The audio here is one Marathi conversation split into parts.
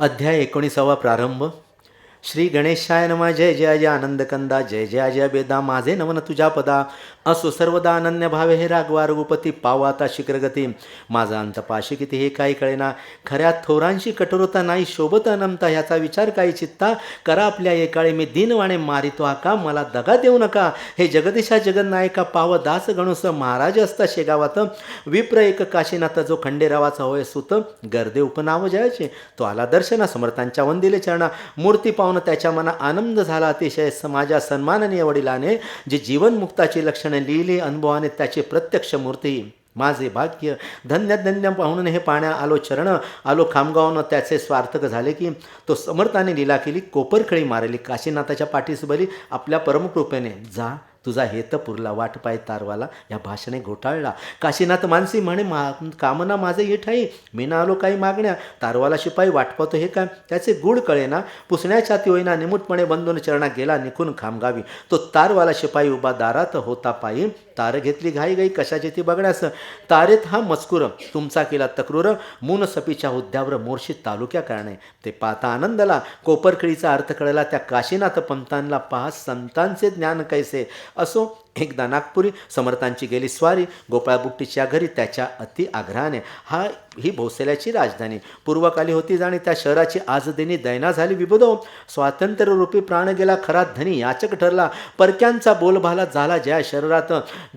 अध्याय 19 प्रारंभ. श्री गणेशाय नमः. जय जय अजय आनंदकंदा. जय जय अजय बेदा. माझे नमन तुझ्या पदा. असो सर्वदा अनन्य भावे. हे राघवा रघुपती पाव आता शीघ्रगती. माझा अंत पाशी किती हे काही कळेना. खऱ्या थोरांशी कठोरता नाही शोभत अनंता. ह्याचा विचार काही चित्ता. करा आपल्या एकाळी मी दीनवाणे मारितो आका. मला दगा देऊ नका. हे जगदीशा जगन्नायका पाव दास गणुस. महाराज असता शेगावात. विप्र एक काशीनाथ जो खंडेरावाचा होय सुत. गर्दे उपनाव जयाचे. तो आला दर्शना समर्थांच्या वंदिले चरणा. मूर्ती पाहून त्याच्या मना आनंद झाला अतिशय. समाजा सन्माननीय वडिलाने जे जीवनमुक्ताची लक्षणे लिहिली अनुभवाने त्याची प्रत्यक्ष मूर्ती. माझे भाग्य धन्य धन्य पाहून हे पाण्या आलो चरण. आलो खामगावनं त्याचे स्वार्थक झाले की. तो समर्थाने लीला केली कोपरखळी मारली. काशीनाथाच्या पाठीस बली आपल्या परमकृपेने. जा तुझा हेत पुरला वाट पाय तारवाला. या भाषणे घोटाळला. काशीनाथ मानसी म्हणे कामना माझे हे ठाई. मी ना आलो काही मागण्या. तारवाला शिपाई वाट पाहतो हे काय. त्याचे गुढ कळेना. पुसण्याच्या ती होईना. निमूटपणे बंधून चरणा गेला निघून खामगावी. तो तारवाला शिपाई उभा दारात होता पायी. तार घेतली घाई गाई कशाची ती बघण्यास. तारेत हा मजकूर तुमचा केला तक्रूर. मून सपीच्या हुद्द्यावर मोर्शी तालुक्या करणे. ते पाहता आनंदला. कोपरखळीचा अर्थ कळला त्या काशीनाथ पंतांना. पहा संतांचे ज्ञान कैसे. असो एकदा नागपुरी समर्थांची गेली स्वारी. गोपाळबुट्टीच्या घरी त्याच्या अति आग्रहाने. ही भोसल्याची राजधानी पूर्वकाली होती जाणी. त्या शहराची आजदिनी दैना झाली विबुधो. स्वातंत्र्यरूपी प्राण गेला खरा धनी याचक ठरला. परक्यांचा बोलबाला झाला ज्या शरीरात.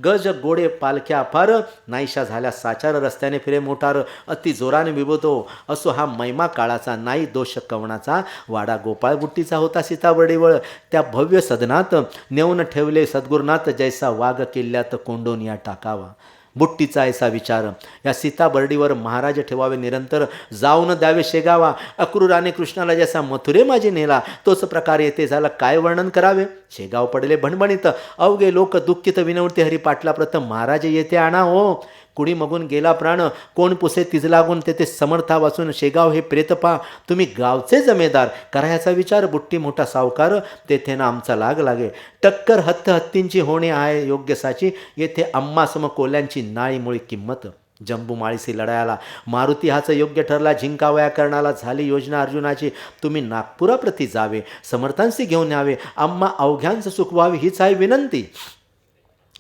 गज गोडे पालख्या अफार. नाहीशा झाल्या साचार रस्त्याने फिरे मोटार. अति जोराने विबुधो. असो हा मैमा काळाचा नाही दोष कवणाचा. वाडा गोपाळबुट्टीचा होता सीताबर्डीवळ. त्या भव्य सदनात नेऊन ठेवले सद्गुरुनाथ. जैसा वाघ किल्ल्यात कोंडून या टाकावा. बुट्टीचा ऐसा विचार. या सीताबर्डीवर महाराज ठेवावे निरंतर. जाऊन द्यावे शेगावा. अक्रूराने कृष्णाला जैसा मथुरे माझी नेला. तोच प्रकार येथे झाला काय वर्णन करावे. शेगाव पडले भणभणीत. अवघे लोक दुःखित विनवते हरी पाटला प्रथम. महाराज येथे आणा हो. कुणी मगून गेला प्राण. कोण पुसे तिज लागून तेथे समर्था वाचून. शेगाव हे प्रेतपा. तुम्ही गावचे जमेदार. करायचा विचार. बुट्टी मोठा सावकार. तेथे ना आमचा लाग लागे. टक्कर हत्तींची होणे आहे योग्य साची. येथे आम्हा सम कोल्यांची नाळीमुळी किंमत. जंबूमाळीसी लढायाला मारुती हाच योग्य ठरला. झिंकावया करणाला झाली योजना अर्जुनाची. तुम्ही नागपुराप्रती जावे. समर्थांशी घेऊन यावे. आम्हा अवघ्यांचं सुख व्हावे हीच आहे विनंती.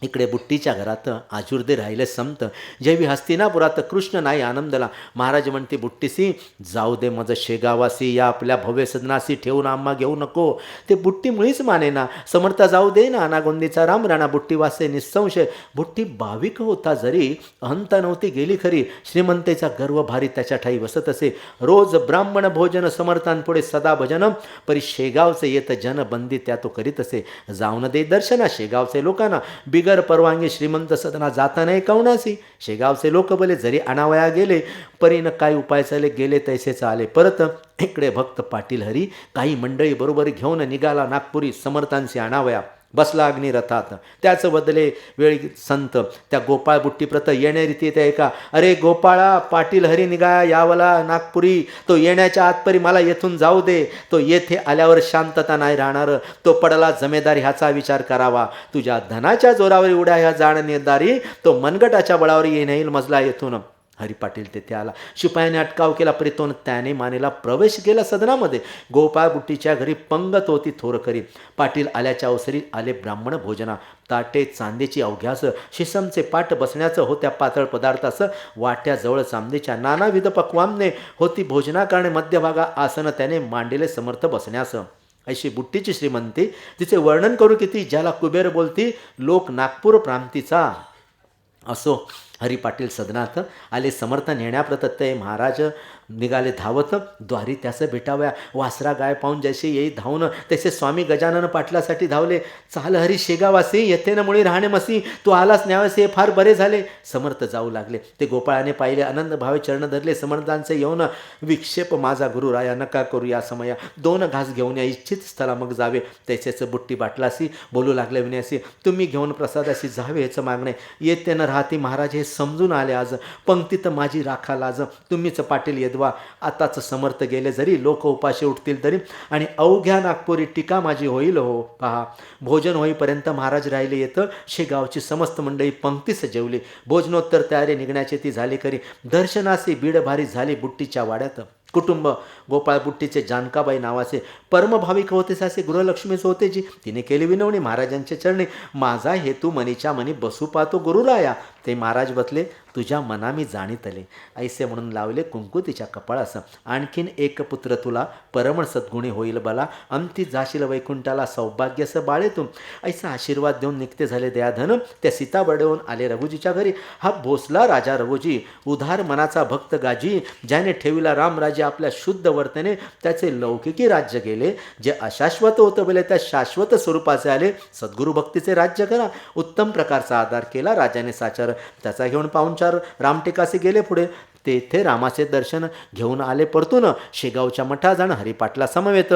इकडे बुट्टीच्या घरात आजुर्दे राहिले संत. जेवी हस्तिनापुरात कृष्ण नाही आनंदला. महाराज म्हणते बुट्टीसी जाऊ दे मज शेगावासी. या आपल्या भव्य सदनासी ठेवून आम्हा घेऊ नको. ते बुट्टी मुळीच मानेना. समर्था जाऊ दे ना. अनागोंदीचा राम राणा बुट्टी वासे निसंशय. बुट्टी भाविक होता जरी अहंता नव्हती गेली खरी. श्रीमंतेचा गर्व भारी त्याच्या ठाई वसत असे. रोज ब्राह्मण भोजन समर्थांपुढे सदा भजन. परी शेगावचे येत जन बंदी त्या तो करीत असे. जाऊन दे दर्शना शेगावचे लोकांना. बिगर परवानगी श्रीमंत सदना जाता नाही कवणासी. शेगावचे लोक बले जरी अनावया गेले. परीनं काय उपाय चाले गेले तैसेच आले परत. इकडे भक्त पाटील हरी काही मंडळी बरोबर घेऊन निघाला नागपुरी समर्थांशी आणावया. बसला अग्निरथात. त्याच बदले वेळी संत त्या गोपाळ बुट्टी प्रत येण्यारीती येते का. अरे गोपाळा पाटील हरी निघा यावला नागपुरी. तो येण्याच्या आतपरी मला येथून जाऊ दे. तो येथे आल्यावर शांतता नाही राहणार. तो पडला जमेदारी ह्याचा विचार करावा. तुझ्या धनाच्या जोरावर उड्या ह्या जाण निर्धारी. तो मनगटाच्या बळावर येईल मजला येथून. हरी पाटील तेथे आला. शिपायाने अटकाव केला परितोन त्याने मानेला. प्रवेश केला सदनामध्ये. गोपाळ बुट्टीच्या घरी पंगत होती थोरकरी. पाटील आल्याच्या अवसरी आले ब्राह्मण भोजना. ताटे चांदीची अवघ्यास. शिसमचे पाट बसण्याचं होत्या पातळ पदार्थास. वाट्याजवळ चांदीच्या नानाविध पक्वामने होती भोजनाकारणे. मध्यभागा आसन त्याने मांडले समर्थ बसण्यास. अशी बुट्टीची श्रीमंती तिचे वर्णन करू किती. ज्याला कुबेर बोलती लोक नागपूर प्रांतीचा. असो हरी पाटील सदनात आले. समर्थ नेण्याप्रत ते महाराज निघाले धावत. द्वारी त्याचं भेटाव्या. वासरा गाय पाहून जैसे येई धावून तसे स्वामी गजानन पाटलासाठी धावले. चाल हरी शेगावासी येथे न मुळी राहणे मसी. तू आलास न्यावसे हे फार बरे झाले. समर्थ जाऊ लागले. ते गोपाळाने पाहिले आनंद भावे चरण धरले. समर्थांचे येऊन विक्षेप माझा गुरुराया नका करू या समया. 2 घास घेऊन या इच्छित स्थला मग जावे. तसेच बुट्टी बाटलासी बोलू लागले विनयासी. तुम्ही घेऊन प्रसादाशी जावे हेच मागणे. येते न राहती महाराज हे समजून आले आज. पंक्तीत माझी राखा लाज. तुम्हीच पाटील येदवा. आताच समर्थ गेले जरी. लोक उपाशी उठतील तरी. आणि अवघ्या नागपुरी टीका माझी होईल हो. पहा भोजन होईपर्यंत महाराज राहिले येतं. शेगावची समस्त मंडळी पंक्तीस जेवली. भोजनोत्तर तयारी निघण्याची ती झाली खरी. दर्शनासी बीड भारी झाली बुट्टीच्या वाड्यात. कुटुंब गोपाळपुट्टीचे जानकाबाई नावाचे परमभाविक होते, सासे गृहलक्ष्मीच होते जी. तिने केली विनवणी महाराजांच्या चरणी, माझा हेतू मनीच्या मनी बसू पाहतो गुरुराया. ते महाराज बसले, तुझ्या मना मी जाणीतले, ऐसे म्हणून लावले कुंकू तिच्या कपाळास. आणखीन एक पुत्र तुला परमण सद्गुणी होईल बला, अंती जाशील वैकुंठाला सौभाग्यस बाळे तू. ऐसा आशीर्वाद देऊन निघते झाले दयाधन. त्या सीता बडवून आले रघुजीच्या घरी. हा भोसला राजा रघुजी, उधार मनाचा भक्त गाजी, ज्याने ठेविला रामराजे आपल्या शुद्ध वर्तने, त्याचे लौकिकी राज्य गेले. जे अशाश्वत होतं बोले त्या शाश्वत स्वरूपाचे आले. सद्गुरू भक्तीचे राज्य करा. उत्तम प्रकारचा आधार केला राजाने साचार. त्याचा घेऊन पाहुणचार रामटेकासी गेले पुढे. तेथे रामाचे दर्शन घेऊन आले परतून. शेगावच्या मठा जाण हरिपाटला समवेत.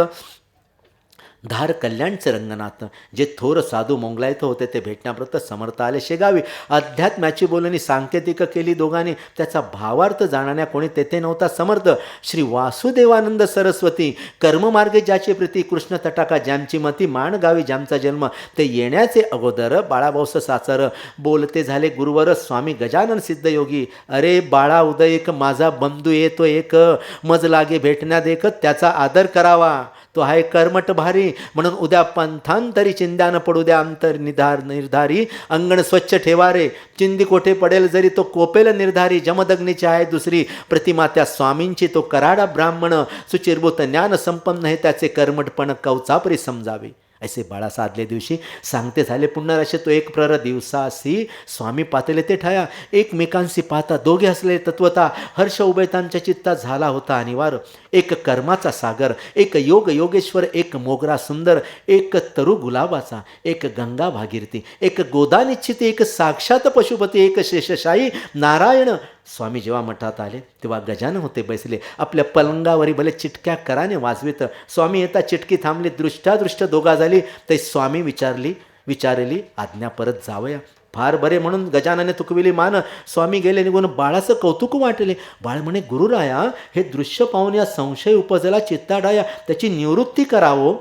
धार कल्याणचे रंगनाथ, जे थोर साधू मोंगलायत होते ते भेटण्याप्रत समर्थ आले शेगावी. अध्यात्म्याची बोलणी सांकेतिक केली दोघांनी, त्याचा भावार्थ जाणण्या कोणी तेथे नव्हता समर्थ. श्री वासुदेवानंद सरस्वती, कर्ममार्गे ज्याची प्रीती, कृष्ण तटाका ज्यांची मती, माणगावी ज्यांचा जन्म, ते येण्याचे अगोदर बाळाभाऊस साचर. बोलते झाले गुरुवर स्वामी गजानन सिद्धयोगी, अरे बाळा उदयक माझा बंधू येतो एक, मज लागे भेटण्यात एक, त्याचा आदर करावा, तो आहे कर्मट भारी. म्हणून उद्या पंथांतरी चिंध्यानं पडू द्या अंतर निर्धारी, अंगण स्वच्छ ठेवा रे, चिंदी कोठे पडेल जरी तो कोपेल निर्धारी. जमदग्नीची आहे दुसरी प्रतिमा त्या स्वामींची, तो कराडा ब्राह्मण, सुचिरभूत ज्ञान संपन्न हे, त्याचे कर्मटपण कवचापरी समजावे. ऐसे बाळासा आदल्या दिवशी सांगते झाले पुण्यराशी, तो एक प्रहर दिवसासी स्वामी पातले ते ठाया. एकमेकांशी पाहता दोघे हसले तत्वता, हर्ष उभयतांच्या चित्ता झाला होता अनिवार्य. एक कर्माचा सागर, एक योग योगेश्वर, एक मोगरा सुंदर, एक तरु गुलाबाचा, एक गंगा भागीरथी, एक गोदानिश्चित, एक साक्षात पशुपती, एक शेषशाही नारायण. स्वामी जेव्हा मठात आले तेव्हा गजानन होते बसले, आपल्या पलंगावरी भले चिटक्या कराने वाजवित. स्वामी येता चिटकी थांबली, दृष्टादृष्ट दोघा झाली. ते स्वामी विचारली आज्ञा परत जावया. फार बरे म्हणून गजानने तुकविली मान. स्वामी गेले निघून. बाळाचं कौतुक वाटले. बाळ म्हणे, गुरुराया हे दृश्य पाहून या संशय उपजला चित्ताडाया, त्याची निवृत्ती करावो.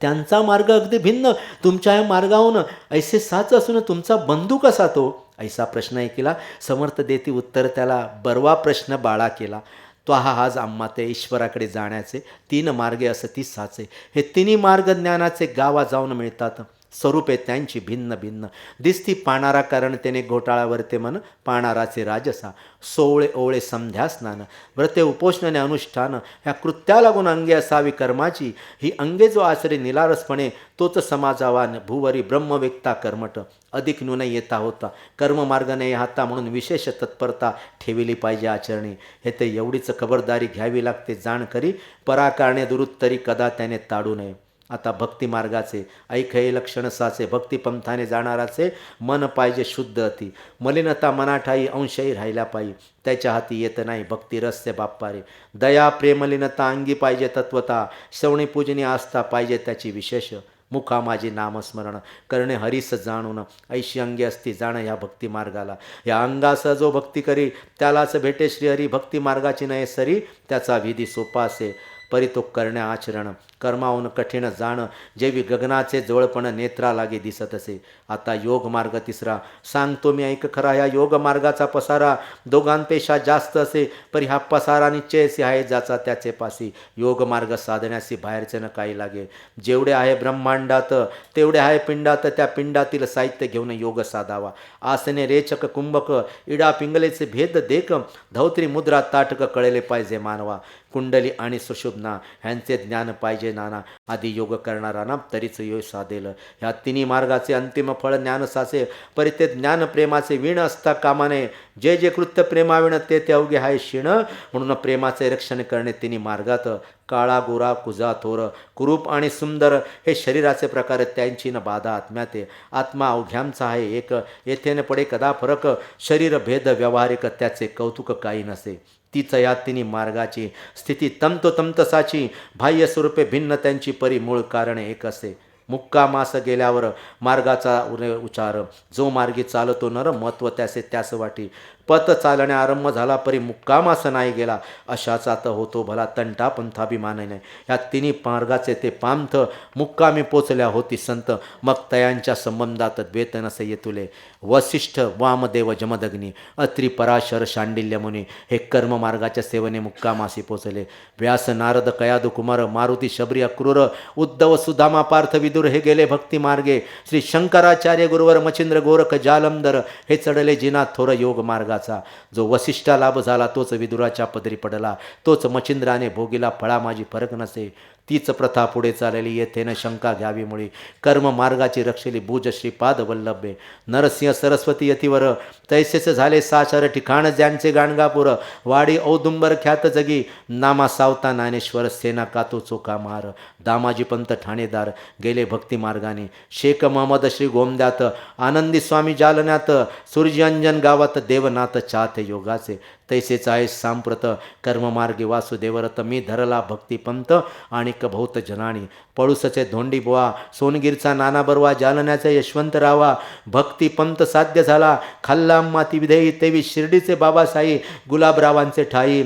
त्यांचा मार्ग अगदी भिन्न तुमच्या या मार्गाहून, ऐसे साच असून तुमचा बंधू कसा तो. ऐसा प्रश्न ऐकिला. समर्थ देती उत्तर त्याला, बरवा प्रश्न बाळा केला. तो हाज आम्हा ते ईश्वराकडे जाण्याचे 3 मार्गे असती साचे. हे 3 मार्ग ज्ञानाचे गावा जाऊन मिळतात. स्वरूपे त्यांची भिन्न भिन्न, दिसती पाणारा कारण त्याने घोटाळावर ते मन, पाणाराचे राजसा. सोवळे ओवळे संध्या स्नान, व्रते उपोषणाने अनुष्ठान, ह्या कृत्या लागून अंगे असावी कर्माची. ही अंगे जो आचरे निलारसपणे, तोच समाजावान भूवरी ब्रह्मवेत्ता कर्मट. अधिक न्यून येता होता कर्ममार्ग नाही हाता, म्हणून विशेष तत्परता ठेविली पाहिजे आचरणी. हे ते एवढीच खबरदारी घ्यावी लागते जाणकरी, पराकारणे दुरुत्तरी कदा त्याने ताडू नये. आता भक्तिमार्गाचे ऐक हे लक्षण साचे, भक्तिपंथाने जाणाराचे मन पाहिजे शुद्ध अति. मलिनता मनाठाई अंशही राहिल्या पायी, त्याच्या हाती येत नाही भक्ती रस्य बाप्पारे. दया प्रेमलिनता अंगी पाहिजे तत्वता, श्रवणी पूजनी आस्था पाहिजे त्याची विशेष. मुखा माझी नामस्मरण करणे हरीस जाणून, ऐशी अंगी असती जाण ह्या भक्तिमार्गाला. या अंगासह जो भक्ती करी त्यालाच भेटे श्रीहरी. भक्तिमार्गाची नये सरी, त्याचा विधी सोपा असे परी तो करणे आचरण. कर्माहून कठीण जाण, जेवी गगनाचे जवळपण नेत्रा लागे दिसत असे. आता योग मार्ग 3रा सांगतो मी ऐक खरा. ह्या योग मार्गाचा पसारा दोघांपेक्षा जास्त असे, परी हा पसारा निश्चयसे आहे ज्याचा त्याचे पासी. योग मार्ग साधण्यासी बाहेरचे न काही लागे. जेवढे आहे ब्रह्मांडात तेवढे आहे पिंडात, त्या पिंडातील साहित्य घेऊन योग साधावा. आसने रेचक कुंभक इडा पिंगलेचे भेद देख, धौत्री मुद्रा ताटक कळले पाहिजे मानवा. कुंडली आणि सुषुम्ना ह्यांचे ज्ञान पाहिजे नाना. आधी योग करणारा ना तरीच योग साधेल. ह्या 3 मार्गाचे अंतिम फळ ज्ञान साचे, परी ते ज्ञान प्रेमाचे वीण असता कामाने. जे जे कृत्य प्रेमाविण ते ते अवघे आहे शिण, म्हणून प्रेमाचे रक्षण करणे 3 मार्गात. काळा गोरा कुजा थोर, कुरूप आणि सुंदर हे शरीराचे प्रकार, त्यांची न बाधा आत्म्यात. आत्मा अवघ्यांचा आहे एक, येथे न पडे कदा फरक. शरीर भेद व्यावहारिक, त्याचे कौतुक काही नसे. तीच या 3 मार्गाची स्थिती तंतोतंतसाची, बाह्य स्वरूपे भिन्न त्यांची, परी मूळ कारण एक असे. मुक्का मास गेल्यावर मार्गाचा उच्चार, जो मार्गी चालतो नर महत्व त्यासे त्यास वाटी. पत चालणे आरंभ झाला परी मुक्कामास नाही गेला. अशाच आता होतो भला तंटा पंथाभिमानाने. ह्या तिन्ही मार्गाचे ते पांथ मुक्कामी पोचल्या होती संत. मग तयांच्या संबंधात द्वेत नसे येतुले. वसिष्ठ वामदेव जमदग्नी अत्रि पराशर शांडिल्य मुनी हे कर्ममार्गाच्या सेवने मुक्कामासी पोचले. व्यास नारद कयादू कुमार मारुती शबरी अक्रूर उद्धव सुदामा पार्थ विदुर हे गेले भक्ती मार्गे. श्री शंकराचार्य गुरुवर मच्छिंद्र गोरख जालंधर हे चढले जिना थोर योग मार्गाचा. जो वसिष्ठा लाभ झाला तोच विदुराच्या पदरी पडला. तोच मच्छिंद्राने भोगिला फळा माझी फरक नसे. तीच प्रथा पुढे चालली येथे न शंका घ्यावी मुळी. कर्म मार्गाची रक्षली भुज श्रीपाद वल्लभे. नरसिंह सरस्वती यतीवर तैसेच झाले साचर ठिकाण ज्यांचे गाणगापूर. वाडी औदुंबर ख्यात जगी नामा सावता ज्ञानेश्वर सेना कातो चोका मार. दामाजी पंत ठाणेदार गेले भक्ती मार्गाने. शेख महम्मद श्री गोमद्यात आनंदी स्वामी जालन्यात. सूर्यंजन गावात देवनाथ चाहते योगाचे. तैसेच आहे सांप्रत कर्ममार्गी वासुदेवरत. मी धरला भक्तिपंथ आणि कभौत जनानी. पळूसचे धोंडी बुवा सोनगीरचा नाना बरवा जालन्याचा यशवंतरावा. भक्तिपंथ साध्य झाला खाल्ला माती विधेयी. तेवी शिर्डीचे बाबासाई गुलाबरावांचे ठाई.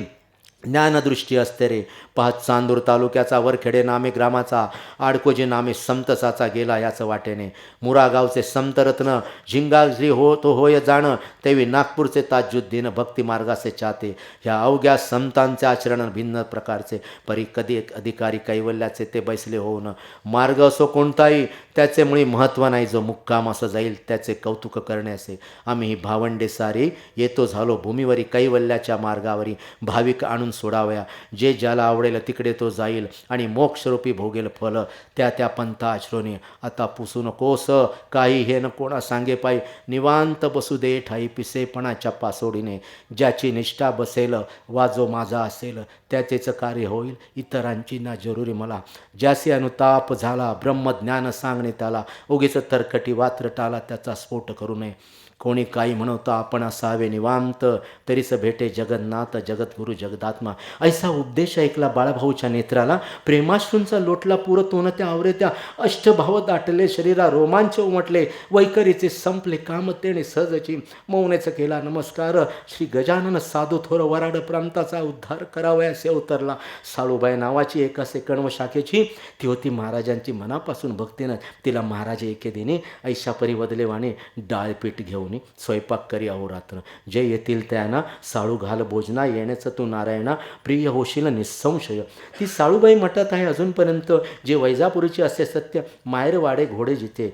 ज्ञानदृष्टी असते रे पाहत चांदूर तालुक्याचा वरखेडे नामे ग्रामाचा. आडकोजी नामे समतसाचा गेला याच वाटेने. मुरागावचे समतरत्न झिंगाश्री हो तो होय जाण. तेवी नागपूरचे ताजुद्दीन भक्ती मार्गाचे चाहते. ह्या अवघ्या समतांचे आचरण भिन्न प्रकारचे. परी कधी अधिकारी कैवल्याचे ते बैसले होऊन. मार्ग असो कोणताही त्याचे मुळी महत्त्व नाही. जो मुक्काम असं जाईल त्याचे कौतुक करण्याचे. आम्ही ही भावंडे सारी येतो झालो भूमीवरी कैवल्याच्या मार्गावरी. भाविक आणून सोडावया जे ज्याला आवडेल तिकडे तो जाईल आणि मोक्षरूपी भोगेल फल. त्या त्या पंथा आश्रोनी आता पुसू नकोस काही हे न कोणा सांगे पायी. निवांत बसू दे ठाई पिसेपणाच्या पासोडीने. ज्याची निष्ठा बसेल वा जो माझा असेल त्याचेच कार्य होईल इतरांची ना जरुरी मला. ज्याचे अनुताप झाला ब्रह्मज्ञान सांगणे त्याला. उगीच तरकटी वात्रटाला त्याचा स्फोट करू नये. कोणी काही म्हणवतं आपण असावे निवांत. तरीच भेटे जगन्नाथ जगद्गुरु जगदात्मा. ऐसा उपदेश ऐकला बाळाभाऊच्या नेत्राला. प्रेमाश्रूंचा लोटला पुरतोन त्या आवरेत्या. अष्टभाव दाटले शरीरा रोमांच उमटले. वैखरीचे संपले काम तेने सहजची. मौनेच केला नमस्कार. श्री गजानन साधू थोर वराड प्रांताचा उद्धार करावयासे अवतरला. साळूबाई नावाची एका कण्व शाखेची ती होती महाराजांची मनापासून भक्तीनं. तिला महाराज एके दिनी ऐशा परिवदले वाणे डाळपीठ घेऊन स्वयंपाक करी अहोरात्र. जे येतील त्यांना साळू घाल भोजना. येण्याचं तू नारायणा प्रिय होशील निसंशय. ती साळूबाई मठात आहे अजूनपर्यंत. जे वैजापुरीचे असे सत्य मायरवाडे घोडे जिथे.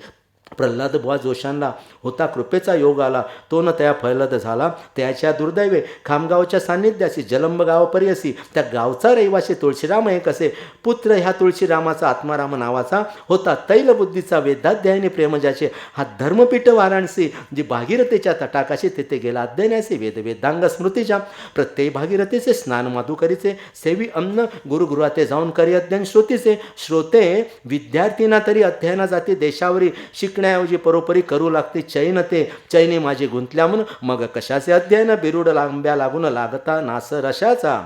प्रल्हाद बुवा जोशांना होता कृपेचा योग आला. तो न त्या फैलद झाला त्याच्या दुर्दैवे. खामगावच्या सान्निध्याशी जलंब गावपर्यसी त्या गावचा रहिवासी तुळशीराम एक असे. पुत्र ह्या तुळशीरामाचा आत्माराम नावाचा होता. तैलबुद्धीचा वेदाध्यायने प्रेम ज्याचे. हा धर्मपीठ वाराणसी जी भागीरथीच्या तटाकाशी तेथे गेला अध्ययनाचे. वेदांग स्मृतीच्या प्रत्येक भागीरथीचे स्नान माधुकरीचे. सेवी अन्न गुरुगृहाते जाऊन करी अध्ययन श्रोतीचे. श्रोते विद्यार्थींना तरी अध्ययना जाती देशावरी. शिकण्याऐवजी परोपरी करू लागते चैन ते. चैनी माझी गुंतल्या म्हणून मग कशाचे अध्ययन. बिरुड लांब्या लागून लागता नास रशाचा.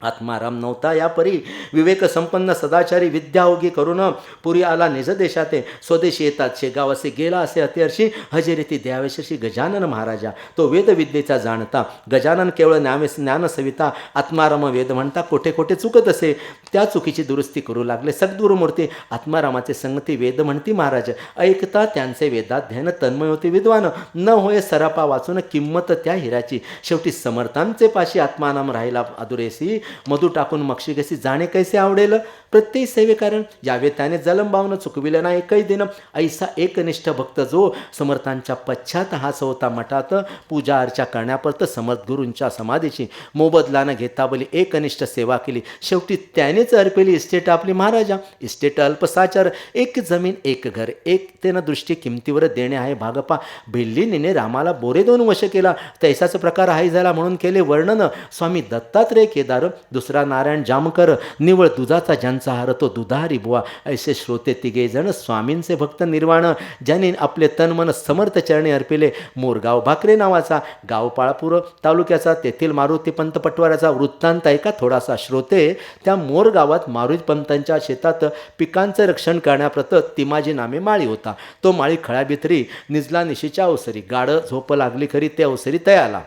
आत्माराम नव्हता या परी. विवेक संपन्न सदाचारी विद्या ओगी करून पुरी आला निज देशाते. स्वदेशी येतात शेगाव असे गेला असे अतिहर्षी. हजेरीती द्यावेशी गजानन महाराजा. तो वेदविद्येचा जाणता. गजानन केवळ ज्ञान सविता. आत्माराम वेद म्हणता कोठे कोठे चुकत असे. त्या चुकीची दुरुस्ती करू लागले सद्गुरुमूर्ती. आत्मारामाचे संगती वेद म्हणती महाराज. ऐकता त्यांचे वेदाध्ययन तन्मय होते विद्वान. न होय सरापा वाचून किंमत त्या हिराची. शेवटी समर्थांचे पाशी आत्माराम राहिला अधुरेसी. मधू टाकून मक्षी कशी जाणे कैसे आवडेल. प्रत्येक सेवेकारण यावे त्याने जलंबावून चुकविलं नाही एकही दिन. ऐसा एकनिष्ठ भक्त जो समर्थांच्या पश्चात हाच होता मठात. पूजा अर्चा करण्यापर्यंत समर्थ गुरूंच्या समाधीची. मोबदला न घेता बोली एकनिष्ठ सेवा केली. शेवटी त्यानेच अर्पेली इस्टेट आपली महाराजा. इस्टेट अल्पसाचार. एक जमीन एक घर एक तेन दृष्टी किमतीवर देणे आहे भागपा. भिल्लीने रामाला बोरे 2 वश केला. तैसाच प्रकार हाय झाला म्हणून केले वर्णन स्वामी दत्तात्रय केदार. दुसरा नारायण जामकर. निवळ दुधाचा ज्यांचा हार तो दुधारी बुवा. ऐसे श्रोते तिघे जण स्वामींचे भक्त निर्वाण. ज्यांनी आपले तन मन समर्थ चरणी अर्पिले. मोरगाव भाकरे नावाचा गाव पाळापूर तालुक्याचा. तेथील मारुती पंत पटवाऱ्याचा वृत्तांत ऐका थोडासा. श्रोते त्या मोर गावात मारुती पंतांच्या शेतात पिकांचे रक्षण करण्याप्रत तिमाजी नामे माळी होता. तो माळी खळ्याभितरी निजला निशीच्या अवसरी. गाढ झोप लागली खरी ते अवसरी तयाला.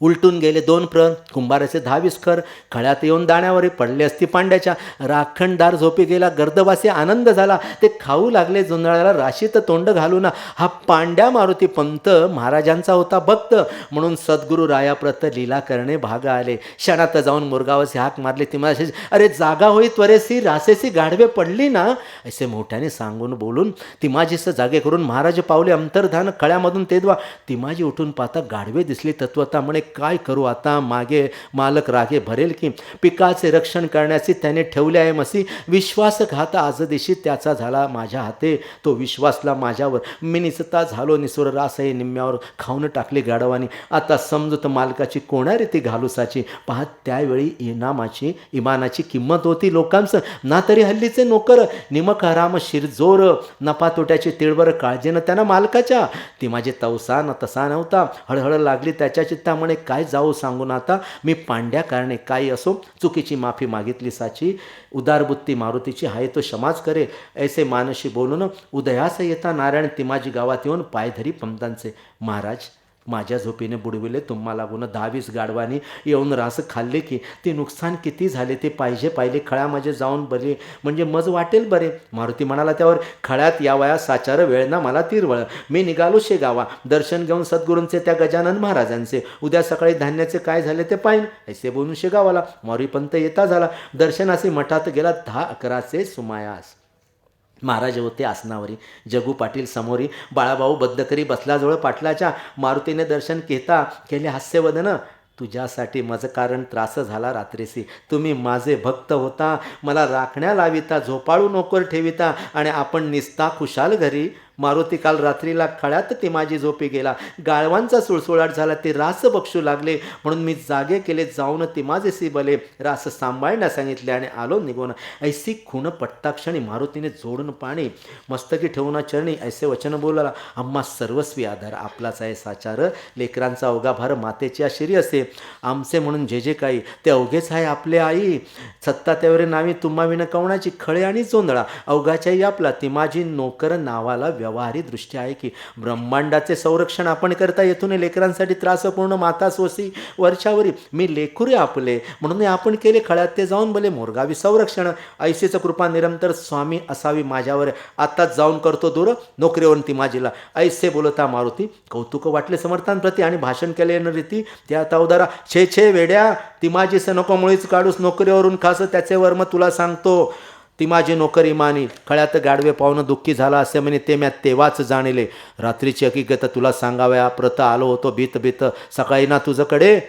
उलटून गेले 2 प्रहर, कुंभाराचे 10-20 खर, खळ्यात येऊन दाण्यावर पडले असती पांड्याच्या. राखणदार झोपी गेला, गर्दवासी आनंद झाला. ते खाऊ लागले जोंधळाला राशीत तोंड घालून. हा पांड्या मारुती पंत महाराजांचा होता भक्त, म्हणून सद्गुरू रायाप्रत लीला करणे भाग आले. क्षणात जाऊन मुरगावसे हाक मारले तिमाशी, अरे जागा होई त्वरेसी, रासेसी गाढवे पडली ना. असे मोठ्याने सांगून बोलून तिमाजीस जागे करून महाराज पावले अंतर्धान. खळ्यामधून तेदवा तिमाजी उठून पाहता गाढवे दिसली. तत्वता म्हणे, काय करू आता, मागे मालक रागे भरेल की. पिकाचे रक्षण करण्याची त्याने ठेवले आहे मसी, विश्वासघात आज दिशी त्याचा झाला माझ्या हाते. तो विश्वासला माझ्यावर, मी निसता झालो निसुर, रास आहे निम्म्यावर खाऊन टाकले गाढवानी. आता समजूत मालकाची कोणा रीती घालूसाची. पाहत त्यावेळी इमानाची किंमत होती लोकांचं, ना तरी हल्लीचे नोकर. निमक हराम शिरजोर, नफा तोट्याची तिळवर काळजीनं त्यांना मालकाच्या. ती माझी तवसा न तसा नव्हता. हळहळ लागली त्याच्या चित्ता, म्हणे काय जाऊ सांगून आता, मी पांड्या कारणे काही असो चुकीची माफी मागितली साची. उदारबुद्धी मारुतीची आहे तो क्षमाच करे. ऐसे मानशी बोलून उदयास येता नारायण तिमाजी गावात येऊन पायधरी पंतांचे. महाराज माझ्या झोपीने बुडविले तुम्हा लागून, 10-20 गाढवानी येऊन रास खाल्ले की. ते नुकसान किती झाले ते पाहिले खळ्यामध्ये जाऊन बरे, म्हणजे मज वाटेल बरे. मारुती म्हणाला त्यावर, खळ्यात यावया साचार वेळ ना मला तिरवळ. मी निघालो शेगावा, दर्शन घेऊन सद्गुरूंचे त्या गजानन महाराजांचे. उद्या सकाळी धान्याचे काय झाले ते पाहिन. ऐसे बोलून शेगावाला मारुतीपंत येता झाला. दर्शनाचे मठात गेला 10-11चे सुमायास. महाराज होते आसनावरी, जगू पाटील समोरी, बाळाभाऊ बद्धकरी बसल्याजवळ पाटलाच्या. मारुतीने दर्शन घेता केले हास्यवदन, तुझ्यासाठी मज कारण त्रास झाला रात्रीसी. तुम्ही माझे भक्त होता, मला राखण्या लाविता, झोपाळू नोकर ठेविता, आणि आपण निसता खुशाल घरी. मारुती काल रात्रीला खळ्यात ती माझी झोपी गेला. गाळवांचा सुळसुळाट झाला, ते रास बक्षू लागले, म्हणून मी जागे केले. जाऊन ती माझेसी बले, रास सांभाळण्यास सांगितले आणि आलो निघून. ऐसी खूण पट्टाक्षणी मारुतीने जोडून पाणी मस्तकी ठेवून चरणी ऐसे वचन बोलला, आम्हा सर्वस्वी आधार आपलाच आहे साचार. लेकरांचा अवघा भार मातेची शिरी असे, आमचे म्हणून जे जे काही ते अवघेच आहे आपले आई. सत्ता त्यावर नावी तुम्हा विन कवणाची, खळे आणि जोंधळा अवघाच्याही आपला. ती माझी नोकर नावाला व्यवहारी दृष्टी आहे की. ब्रह्मांडाचे संरक्षण आपण करता येथून लेकरांसाठी त्रासपूर्ण माता सोसी वरच्यावरी. मी लेकुरे आपले म्हणून आपण केले खळ्यात ते जाऊन भले मोरगावी संरक्षण. ऐशीच कृपा निरंतर स्वामी असावी माझ्यावर, आताच जाऊन करतो दूर नोकरीवरून ती माझीला. ऐसे बोलता मारुती कौतुक वाटले समर्थांप्रती आणि भाषण केले न रीती त्या तावदारा. छे छे वेड्या, ती माझीस नको मुळीच काढूस नोकरीवरून खास, त्याचे वर्म तुला सांगतो. ती माझी नोकरी मानी, खळ्यात गाडवे पाहून दुःखी झाला असे म्हणे ते म्या तेव्हाच जाणले. रात्रीची हकीकत तुला सांगाव्या प्रत आलो होतो भीत भीत, सकाळी ना तुझ्याकडे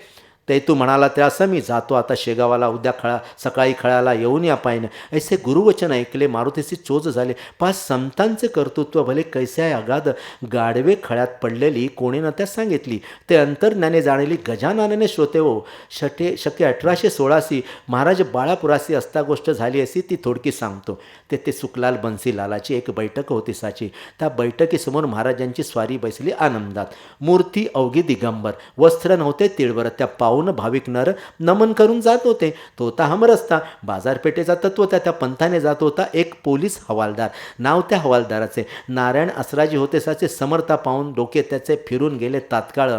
ते तू म्हणाला त्यास मी जातो आता शेगावाला, उद्या सकाळी खळ्याला येऊन या पाहिन. ऐसे गुरुवचन ऐकले मारुतीची चोच झाले. 5 संतांचे कर्तृत्व भले कैसे आहे अगाध. गाडवे खळ्यात पडलेली कोणी न त्या सांगितली, ते अंतर्ज्ञाने जाणली गजाननाने श्रोते हो. शके 1816 महाराज बाळापुरासी असता गोष्ट झाली अशी ती थोडकी सांगतो. ते सुखलाल बन्सीलालाची एक बैठक होती साची. त्या बैठकीसमोर महाराजांची स्वारी बैसली आनंदात. मूर्ती अवघी दिगंबर, वस्त्र नव्हते तिळवर. त्या पाहून भाविक नर नमन करून जात होते. तो होता हमरस्ता, बाजारपेठेचा तत्व त्या पंथाने जात होता एक पोलीस हवालदार. नाव त्या हवालदाराचे नारायण असराजी होते साचे. समर्था पाहून डोके त्याचे फिरून गेले तात्काळ.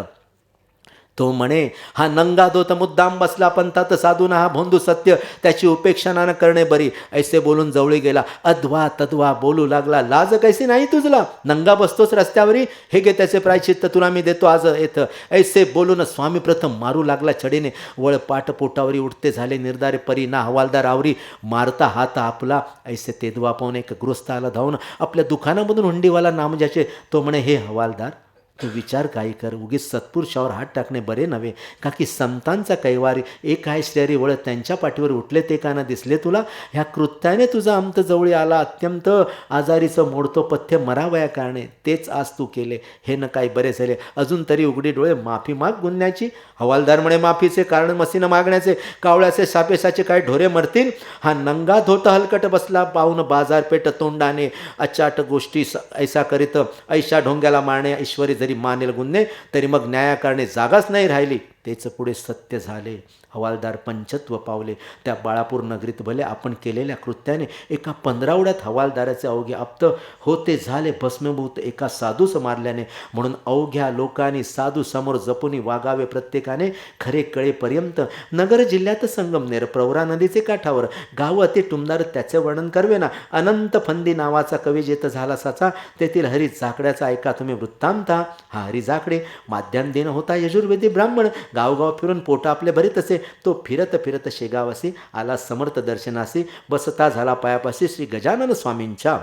तो म्हणे, हा नंगा दोत मुद्दाम बसला पंथात साधून, हा भोंदू सत्य त्याची उपेक्षा न करणे बरी. ऐसे बोलून जवळी गेला, अद्वा तद्वा बोलू लागला. लाज कैसी नाही तुझला, नंगा बसतोच रस्त्यावरी, हे घे त्याचे प्रायचित्त तुला मी देतो आज येतं. ऐसे बोलून स्वामी प्रथम मारू लागला छडीने. वळ पाठ पोटावरी उठते झाले निर्धारे परी, ना हवालदार आवरी मारता हात आपला. ऐसे तेदवा पाहून एक गृहस्थ आला धावून, आपल्या दुकानामधून हुंडीवाला नाम ज्याचे. तो म्हणे, हे हवालदार तू विचार काही कर, उगीच सत्पुरुषावर हात टाकणे बरे नव्हे. का की संतांचा कैवारी एक आहे श्रेरी वळ, त्यांच्या पाठीवर उठले ते का न दिसले तुला. ह्या कृत्याने तुझा अंत जवळी आला, अत्यंत आजारीचं मोडतो पथ्य मरावया कारणे. तेच आज तू केले, हे न काही बरे झाले. अजून तरी उघडी डोळे माफी माग गुन्ह्याची. हवालदार म्हणे, माफीचे कारण मसीनं मागण्याचे, कावळ्याचे सापेसाचे काय ढोरे मरतील. हा नंगा धोत हलकट बसला पाहून बाजारपेठ तोंडाने. अचाट गोष्टी ऐसा करीत ऐशा ढोंग्याला मारणे ईश्वरी जरी मानेल गुन्हे, तरी मग न्यायाकारणे जागाच नाही राहिली. तेच पुढे सत्य झाले. हवालदार पंचत्व पावले. त्या बाळापूर नगरीत भले आपण केलेल्या कृत्याने एका 15 हवालदाराचे अवघे आप्त होते झाले भस्मभूत एका साधूस मारल्याने. म्हणून अवघ्या लोकांनी साधू समोर जपुनी वागावे प्रत्येकाने खरे कळेपर्यंत. नगर जिल्ह्यात संगमनेर प्रवरा नदीचे काठावर गाव अति टुमदार त्याचे वर्णन करवे ना. अनंत फंदी नावाचा कवी जेत झाला साचा तेथील हरी जाकड्याचा ऐका तुम्ही वृत्तांता. हा हरी जाकडे माध्यान दिन होता यजुर्वेदी ब्राह्मण. गावगाव फिरून पोटा आपले भरीत असे. तो फिरत फिरत शेगावसी आला समर्थ दर्शनासी. बसता झाला पायापाशी श्री गजानन स्वामींच्या.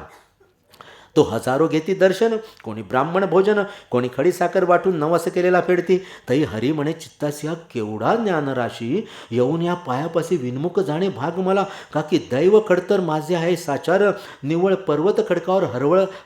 तो हजारो घेती दर्शन. कोणी ब्राह्मण भोजन, कोणी खडी साखर वाटून नवस केलेला फेडती. तई हरी म्हणे चित्तासी हा केवढा ज्ञानराशी. येऊन या पायापाशी विनमुख जाणे भाग मला. का की दैव खडतर माझे आहे साचार. निव्वळ पर्वत खडकावर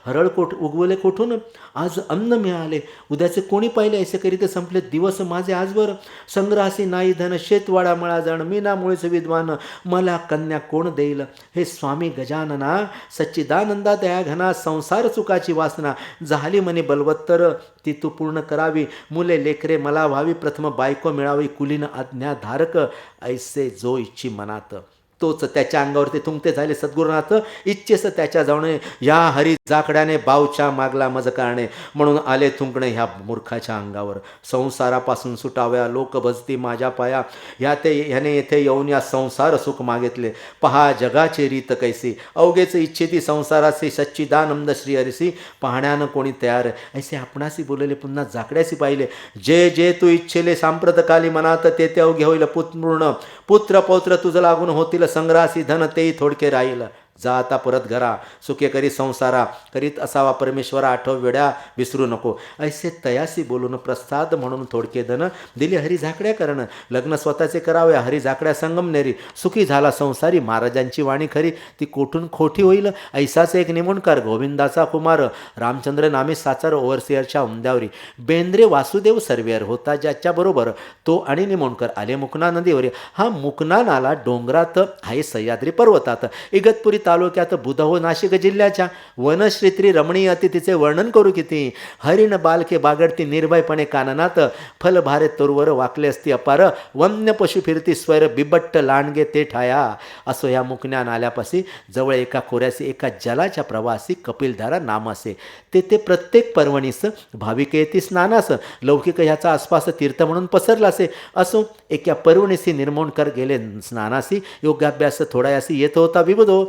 हरळ उगवले कोठून. आज अन्न मिळाले उद्याचे कोणी पाहिले ऐसे करीत संपले दिवस माझे आजवर. संग्रहासी नाही धन शेतवाडा मळा जण. मी ना मुळीच विद्वान मला कन्या कोण देईल. हे स्वामी गजानना सच्चिदानंदा दया घना. संसार चुकाची वासना झाली म्हणे बलवत्तर. ती तू पूर्ण करावी. मुले लेकरे मला व्हावी. प्रथम बायको मिळावी कुलीन आज्ञाधारक. ऐसे जो इच्छी मनात. तोच त्याच्या अंगावरती थुंकते झाले सद्गुरुनाथ. इच्छेस त्याच्या जाणे या हरी जाकड्याने बावच्या मागला मज कारणे. म्हणून आले थुंकणे ह्या मूर्खाच्या अंगावर. संसारापासून सुटाव्या लोक भजती माझ्या पाया. ह्याने येथे येऊन या संसार सुख मागितले. पहा जगाची रीत कैसी. अवघेच इच्छेती संसारासी सच्चिदानंद श्री हरिसी. पाहण्यानं कोणी तयार ऐसे आपणासी बोलले पुन्हा जाकड्यासी पाहिले. जे जे तू इच्छेले सांप्रतकाली मनात ते ते अवघे होईल पूर्ण. पुत्र पौत्र तुझ लागून होतील. संग्रहासी धन तेही थोडके राहील. जा आता परत घरा सुखे करी संसारा. करीत असावा परमेश्वरा आठव वेड्या विसरू नको. ऐसे तयासी बोलून प्रसाद म्हणून थोडके धन दिली हरी झाकड्या करण. लग्न स्वतःचे करावे हरी झाकड्या संगमनेरी. सुखी झाला संसारी. महाराजांची वाणी खरी ती कोठून खोटी होईल. ऐसाच एक निमोणकार गोविंदाचा कुमार. रामचंद्र नामे साचार ओव्हरसिअरच्या उमद्यावरी. बेंद्रे वासुदेव सर्वेअर होता ज्याच्याबरोबर. तो आणि निमोणकर आले मुकना नदीवर. हा मुकना नाला डोंगरात आहे सह्याद्री पर्वतात. इगतपुरी तालुक्यात बुधहो नाशिक जिल्ह्याच्या. वनश्रीत्री रमणीय अति तिचे वर्णन करू किती. हरिण बालके बागडती निर्भयपणे काननात. फलभारे तोरवर वाकले असती अपार. वन्य पशु फिरती स्वैर बिबट्ट लांडगे ते ठाया. असो या मुकण्या नाल्यापाशी जवळ एका खोऱ्यासी एका जलाच्या प्रवासी कपिलधारा नाम असे. तेथे प्रत्येक पर्वणीस भाविक येती स्नानास. लौकिक ह्याचा आसपास तीर्थ म्हणून पसरला असे. असो एका पर्वणीसी निर्मोणकर गेले स्नानासी. योगाभ्यास थोडायासी येत होता विबुधो.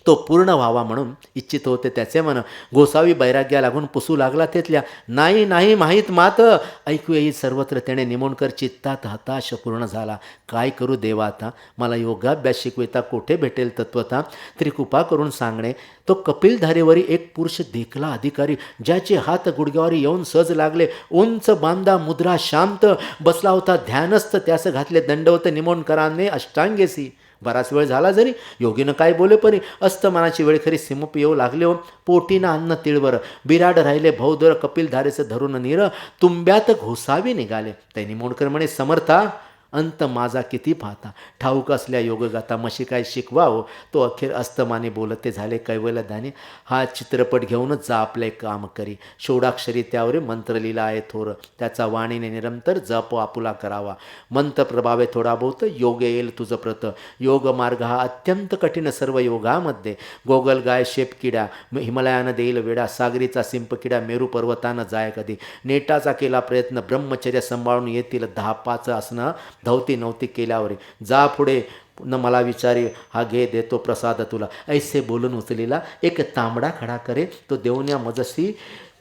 तो पूर्ण व्हावा म्हणून इच्छित होते त्याचे मन. गोसावी बैराग्या लागून पुसू लागला तेथल्या. नाही नाही माहीत मात ऐकू येई सर्वत्र. त्याने निमोणकर चित्तात हताश पूर्ण झाला. काय करू देवा आता. मला योगाभ्यास शिकविता कोठे भेटेल तत्वता. तरी कृपा करून सांगणे. तो कपिलधारेवरी एक पुरुष देखला अधिकारी. ज्याचे हात गुडघ्यावर येऊन सहज लागले. उंच बांधा मुद्रा शांत बसला होता ध्यानस्थ. त्यास घातले दंडवत निमोणकरांनी अष्टांगेसी. बराच वेळ झाला जरी योगीनं काय बोले परी. अस्तमानाची वेळ खरी सिमप येऊ लागले हो. पोटीना अन्न तिळवर. बिराड राहिले भौदर कपिलधारेचे धरून नीर. तुंब्यात घोसावी निघाले. त्यांनी मोडकर म्हणे समर्था अंत माझा किती पाहता. ठाऊक असल्या योगगाता मशी काय शिकवावं. तो अखेर अस्तमाने बोलते झाले कैवल्यदानी. हा चित्रपट घेऊनच जा आपले काम करी. षोडाक्षरी त्यावर मंत्रलीला आहे थोर. त्याचा वाणीने निरंतर जप आपुला करावा. मंत्र प्रभावे थोडा बहुत योग येईल तुझं प्रत. योग मार्ग हा अत्यंत कठीण सर्व योगामध्ये. गोगल गाय शेप किड्या हिमालयानं देईल वेडा. सागरीचा सिंप किड्या मेरू पर्वतानं जाय कधी. नेटाचा केला प्रयत्न ब्रह्मचर्य सांभाळून येतील 10-5 असणं धावती नव्हती केल्यावर. जा पुढे न मला विचारी हा घे देतो प्रसाद तुला. ऐसे बोलून उचलेला एक तांबडा खडा करे. तो देऊन मजसी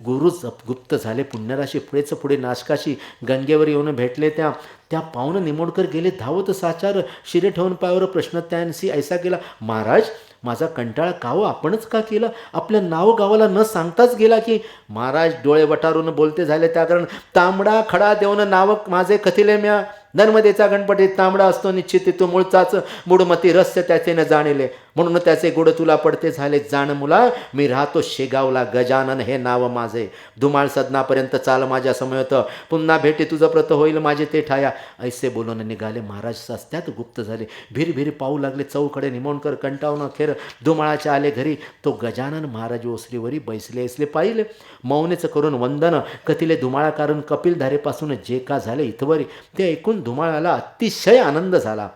गुरु गुप्त झाले पुण्यराशी. पुढेच पुढे नाशकाशी गंगेवर येऊन भेटले. त्या पाहून निमोणकर गेले धावत साचार. शिरे ठेवून पायावर प्रश्न त्यांशी ऐसा केला. महाराज माझा कंटाळा का हो आपणच का केला. आपलं नाव गावाला न सांगताच गेला की. महाराज डोळे वटारून बोलते झाले त्या कारण. तांबडा खडा देऊन नाव माझे कथिले म्या. नर्मदेचा गणपती तांबडा असतो निश्चित तो मूळचाच. मूढमती रहस्य त्याचे न जाणिले. म्हणून त्याचे गोड तुला पडते झाले जाण मुला, मी राहतो शेगावला गजानन हे नाव माझे. धुमाळ सदनापर्यंत चाल माझ्या समयत, पुन्हा भेटी तुझं प्रत होईल माझे ते ठाया. ऐसे बोलून निघाले महाराज सस्त्यात गुप्त झाले. भीर भीर पाहू लागले चौकडे निमोणकर कंटावून खेर धुमाळाच्या आले घरी. तो गजानन महाराज ओसरीवरी बैसले असले पाहिले. मौनेच करून वंदन कथिले धुमाळा कारण कपिलधारेपासून जे का झाले इथवरी, ते ऐकून धुमाळाला अतिशय आनंद झाला.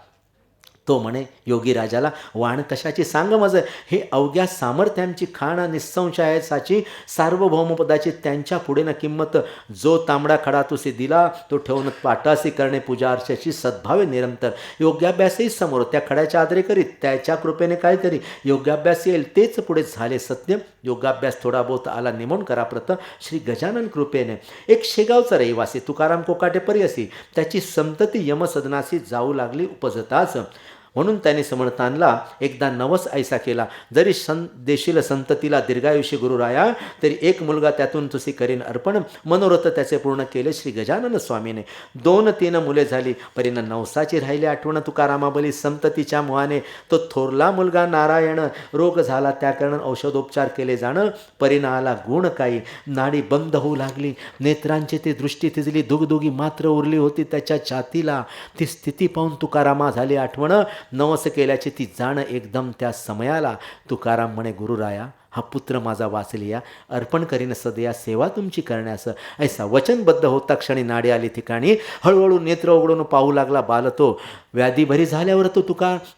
तो म्हणे योगी राजाला, वाण कशाची सांग मज, हे अवघ्या सामर्थ्यांची खाण निस्संशयाची सार्वभौमपदाची त्यांच्या पुढे न किंमत. जो तांबडा खडा तुसे दिला तो ठेवून पाटासी करणे पूजा अर्चाची सद्भावे निरंतर. योग्याभ्यासही समोर त्या खड्याच्या आदरे करीत, त्याच्या कृपेने काहीतरी योग्याभ्यास येईल तेच पुढे झाले सत्य. योगाभ्यास थोडा बहुत आला निमोण करा प्रत श्री गजानन कृपेने. एक शेगावचा रहिवासी तुकाराम कोकाटे परियसी, त्याची संतती यमसदनासी जाऊ लागली उपजताच. म्हणून त्याने समर्थांना एकदा नवस ऐसा केला, जरी देशील संततीला दीर्घायुष्य गुरुराया, तरी एक मुलगा त्यातून तुसी करीन अर्पण. मनोरथ त्याचे पूर्ण केले श्री गजानन स्वामीने. 2-3 मुले झाली, परीन नवसाची राहिली आठवण तुकारामाबली संततीच्या मुहाने. तो थोरला मुलगा नारायण रोग झाला, त्या कारण औषधोपचार केले जाणं. परीन आला गुण काही, नाडी बंद होऊ लागली, नेत्रांची ती दृष्टी थिजली, दुगदुगी मात्र उरली होती त्याच्या छातीला. ती स्थिती पाहून तुकारामा झाली आठवण. नवस केल्याची ती जाण एकदम त्या समयाला. तुकाराम म्हणे, गुरुराया हा पुत्र माझा वाचलिया, अर्पण करीन सदया सेवा तुमची करण्यास. ऐसा वचनबद्ध होता क्षणी नाडी आली ठिकाणी. हळूहळू नेत्र उघडून पाहू लागला बाल तो. व्याधी भरी झाल्यावर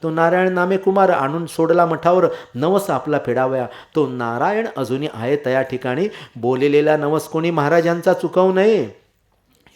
तो नारायण नामे कुमार आणून सोडला मठावर, नवस आपला फेडावया. तो नारायण अजूनही आहे त्या ठिकाणी, बोलेलेला नवस कोणी महाराजांचा चुकवू नये.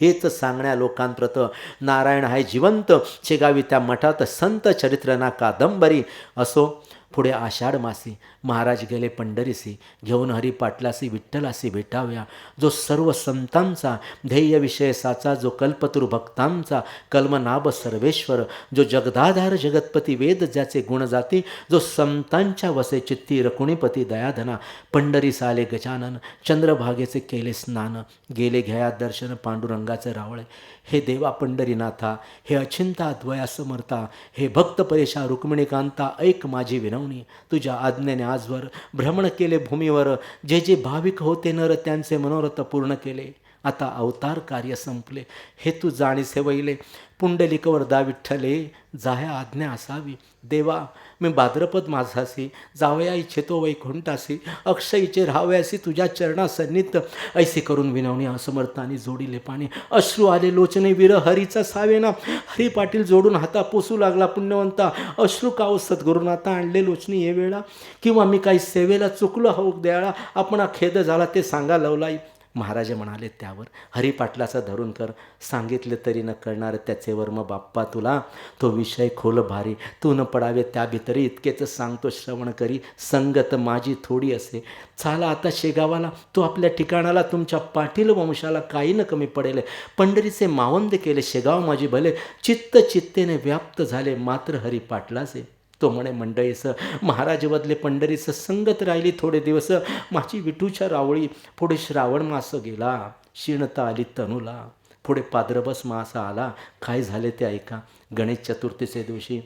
हेच सांगण्या लोकांप्रत नारायण आहे जिवंत. शेगावी त्या मठात संत चरित्र ना कादंबरी. असो पुढे आषाढ मासी महाराज गेले पंढरीसी, घेऊन हरी पाटलासी विठ्ठलासी भेटाव्या. जो सर्व संतांचा ध्येय विषय साचा, जो कल्पतरू भक्तांचा कल्मनाभ सर्वेश्वर, जो जगदाधार जगतपती वेद ज्याचे गुण जाती, जो संतांच्या वसे चित्ती रकुणीपती दयाधना. पंढरीस आले गजानन, चंद्रभागेचे केले स्नान, गेले घ्या दर्शन पांडुरंगाचे रावळे. हे देवा पंढरीनाथा, हे अचिंता द्वया समर्था, हे भक्त परेशा रुक्मिणीकांता, ऐक माझी विनवणी. तुझ्या आज्ञेने आजवर भ्रमण केले भूमीवर, जे जे भाविक होते नर त्यांचे मनोरथ पूर्ण केले. आता अवतार कार्य संपले, हे तू जाणीसे वैले. पुंडलिकवर दा विठ्ठले, जाह्या आज्ञा असावी. देवा मी भाद्रपद माझासी, जावया इच्छितो वैकुंठासी, अक्षयीचे राहाव्यासी तुझ्या चरणासन्नित. ऐसे करून विनवणी असमर्थानी जोडीले पाणी, अश्रू आले लोचने वीर हरीचा सावेना. हरी पाटील जोडून हाता पोसू लागला पुण्यवंता, अश्रू काव सद्गुरुनाथा आणले लोचनी ये वेळा. किंवा मी काही सेवेला चुकलो होक दयाळा, आपणा खेद झाला ते सांगा लवलाई. महाराज म्हणाले त्यावर, हरिपाटलाचा धरून कर, सांगितले तरी न करणार त्याचे वर्म बाप्पा तुला. तो विषय खोल भारी, तू न पडावे त्या भितरी, इतकेच सांगतो श्रवण करी. संगत माझी थोडी असे, चाला आता शेगावाला. तो आपल्या ठिकाणाला, तुमच्या पाटील वंशाला काही न कमी पडेल. पंढरीचे मावंद केले शेगाव माझी भले, चित्त चित्तेने व्याप्त झाले मात्र हरिपाटलाचे. तो म्हणे, मंडळीस महाराज बदले पंढरीस संगत राहिली थोडे दिवस, माझी विठूच्या रावळी. पुढे श्रावण मास गेला, क्षीणता आली तनूला. पुढे पाद्रबस मास आला, काय झाले ते ऐका. गणेश चतुर्थीचे दिवशी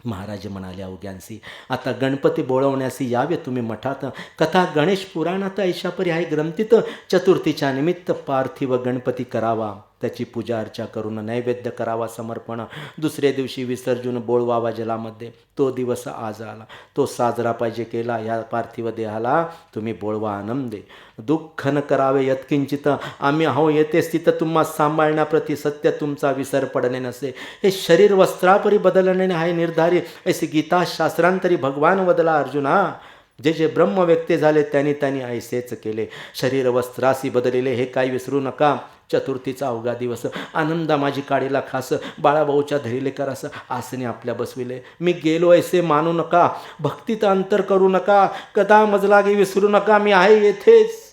महाराज म्हणाले अवघ्यांसी, आता गणपती बोळवण्यासी यावे तुम्ही मठात. कथा गणेश पुराणात ऐशापरी आहे ग्रंथित. चतुर्थीच्या निमित्त पार्थिव गणपती करावा, त्याची पूजा अर्चा करून नैवेद्य करावा समर्पण. दुसऱ्या दिवशी विसर्जन बोळवावा जलामध्ये. तो दिवस आज आला, तो साजरा पाहिजे केला. या पार्थिव देहाला तुम्ही बोळवा आनंदे. दुःख न करावे यत्किंचित, आम्ही आहो येते स्थित तुम्हा सांभाळण्याप्रती. सत्य तुमचा विसर पडणे नसे, हे शरीर वस्त्रापरी बदलणे आहे निर्धारी. ऐसे गीता शास्त्रांतरी भगवान वदला अर्जुना. जे जे ब्रह्म व्यक्ती झाले त्यांनी ऐसेच केले. शरीर वस्त्रासी बदलिले हे काही विसरू नका. चतुर्थीचा अवघा दिवस, आनंदा माझी काढीला खास. बाळाभाऊच्या धरीले करास, आसने आपल्या बसविले. मी गेलो ऐसे मानू नका, भक्तीत अंतर करू नका. कदा मजलागी विसरू नका, मी आहे येथेच.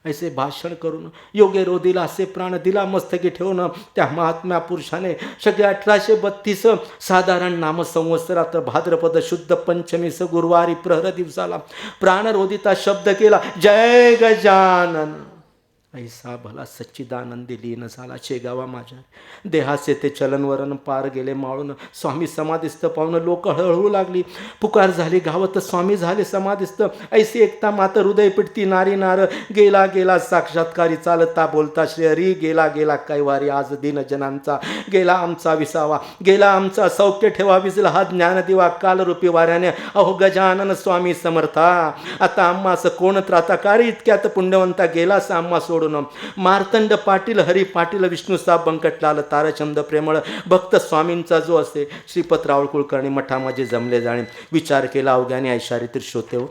ऐसे भाषण करून योगे रोधीला असे प्राण दिला मस्तकी ठेवून. त्या महात्म्या पुरुषाने शके 1832 साधारण नाम संवत्सरात भाद्रपद शुद्ध पंचमीस गुरुवारी प्रहर दिवसाला प्राणरोधिता शब्द केला, जय गजानन. ऐसा भला सच्चिदानंदी लीन झाला शेगावा माझ्या, देहाचे ते चलनवरण पार गेले माळून. स्वामी समाधिस्थ पाहून लोक हळहळू लागली, पुकार झाली गावत, स्वामी झाले समाधिस्थ. ऐसी एकता मात हृदय पिटती नारी नार, गेला गेला साक्षात्कारी चालता बोलता श्रीहरी, गेला गेला कैवारी आज दीनजनांचा, गेला आमचा विसावा, गेला आमचा सौख्य ठेवा, विजला हा ज्ञान दिवा कालरूपी वाऱ्याने. अहो गजानन स्वामी समर्था, आता आम्हास कोण त्राताकारी, इतक्यात पुण्यवंता गेला आम्हा सोडून. मार्तंड पाटील, हरी पाटील, विष्णूसाहेब बंकटलाल, तारचंद प्रेमळ भक्त स्वामींचा जो असे. श्रीपतराव कुलकर्णी मठामध्ये जमले जाणे, विचार केला अवघ्याने ऐशारीतील श्रोते हो.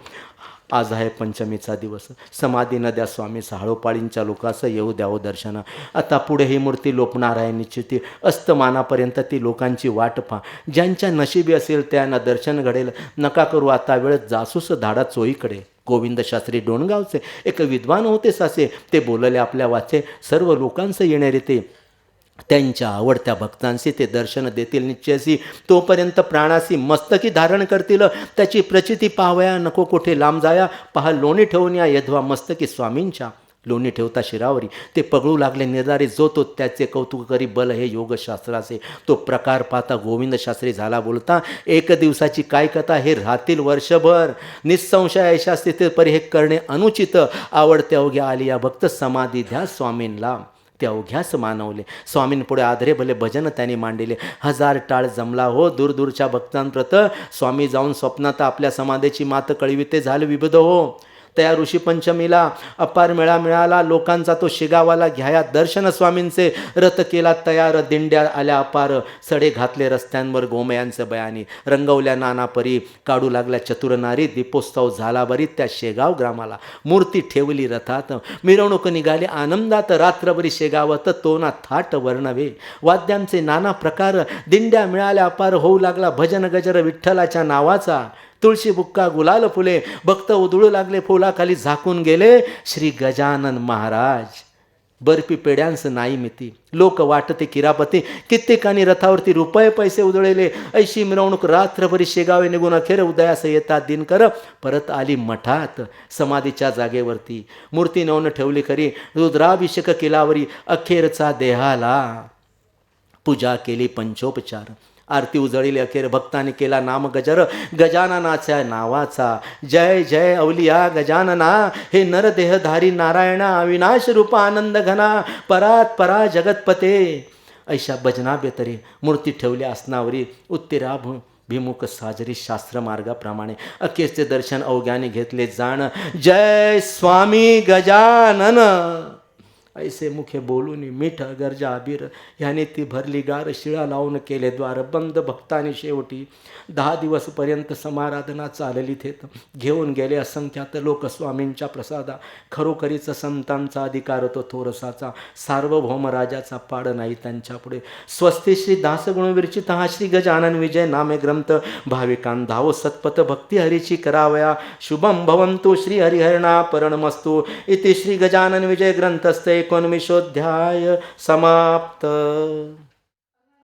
आज आहे पंचमीचा दिवस, समाधी नद्या स्वामी साळोपाळींच्या लोकांचं येऊ द्यावं दर्शन. आता पुढे ही मूर्ती लोपणार आहे निश्चिती, अस्तमानापर्यंत ती लोकांची वाट पहा. ज्यांच्या नशिबी असेल त्यांना दर्शन घडेल. नका करू आता वेळ जासूस धाडा चोहीकडे. गोविंद शास्त्री डोणगावचे एक विद्वान होते सासे, ते बोलले आपल्या वाचे, सर्व लोकांचं येणारे ते त्यांच्या आवडत्या भक्तांशी ते दर्शन देतील निश्चयसी. तोपर्यंत प्राणासी मस्तकी धारण करतील, त्याची प्रचिती पाहावया नको कोठे लांब जाया. पहा लोणी ठेवून या यधवा मस्तकी स्वामींच्या. लोणी ठेवता शिरावरी ते पगळू लागले निर्धारी, जो तो त्याचे कौतुक करी बल हे योगशास्त्राचे. तो प्रकार पाहता गोविंद शास्त्री झाला बोलता, एक दिवसाची काय कथा, हे राहतील वर्षभर. निसंशय ऐशा स्थिती परी हे करणे अनुचित. आवडते अवघ्या आलिया भक्त समाधी द्या स्वामींना. ते अवघ्यास मानवले, स्वामींपुढे आदरे भले भजन त्यांनी मांडले. हजार टाळ जमला हो दूरदूरच्या भक्तांप्रत, स्वामी जाऊन स्वप्नात आपल्या समाधीची मात कळविते झाले विविध हो. त्या ऋषी पंचमीला अपार मेळा मिळाला लोकांचा, तो शिगावाला घ्याया दर्शन स्वामींचे. रथ केला तयार, दिंड्या आल्या अपार, सडे घातले रस्त्यांवर गोमयांचं बयानी. रंगवल्या नाना परी, काढू लागल्या चतुर नारी, दीपोत्सव झाला बरी त्या शेगाव ग्रामाला. मूर्ती ठेवली रथात, मिरवणूक निघाली आनंदात, रात्रभरी शेगावत तोना थाट वर्णवे. वाद्यांचे नाना प्रकार, दिंड्या मिळाल्या अपार, होऊ लागला भजन गजर विठ्ठलाच्या नावाचा. तुळशी बुक्का गुलाल फुले, भक्त उधळू लागले, फुलाखाली झाकून गेले श्री गजानन महाराज. बर्फी पेड्यांस नाही मिती, लोक वाटते किरापती, कित्येकानी रथावरती रुपये पैसे उधळले. ऐशी मिरवणूक रात्रभरी शेगावे निघून अखेर उदयास येतात दिनकर परत आली मठात. समाधीच्या जागेवरती मूर्ती नेऊन ठेवली खरी, रुद्राभिषेक केलावरी अखेरचा देहाला. पूजा केली पंचोपचार, आरती उजळली अखेर, भक्तांनी केला नाम गजर गजाननाच्या नावाचा. जय जय अवलिया गजानना, हे नरदेहधारी नारायणा, अविनाश रूप आनंद घना, परात परा जगतपते. ऐशा भजना बेतरी मूर्ती ठेवली आसनावरी, उत्तरा भिमुख साजरी शास्त्र मार्गाप्रमाणे. अखेरचे दर्शन अवघ्याने घेतले जाण. जय स्वामी गजानन. ऐसे मुखे बोलून मीठ गरजा अबीर, ह्याने ती भरली गार, शिळा लावून केले द्वार बंद. भक्ताने शेवटी 10 दिवसपर्यंत समाराधना चालली थेत. घेऊन गेले असंख्यात लोक स्वामींच्या प्रसादा. खरोखरीच संतांचा अधिकार तो थोरसाचा, सार्वभौम राजाचा पाड नाही त्यांच्या पुढे. स्वस्ती श्री दासगुण विरचित हा श्री गजानन विजय नामे ग्रंथ. भाविकां धावो सत्पथ भक्ती हरीची करावया. शुभम भवंतु श्री हरिहरणा परणमस्तु. इति श्री गजानन विजय ग्रंथस्थ 19 अध्याय समाप्त.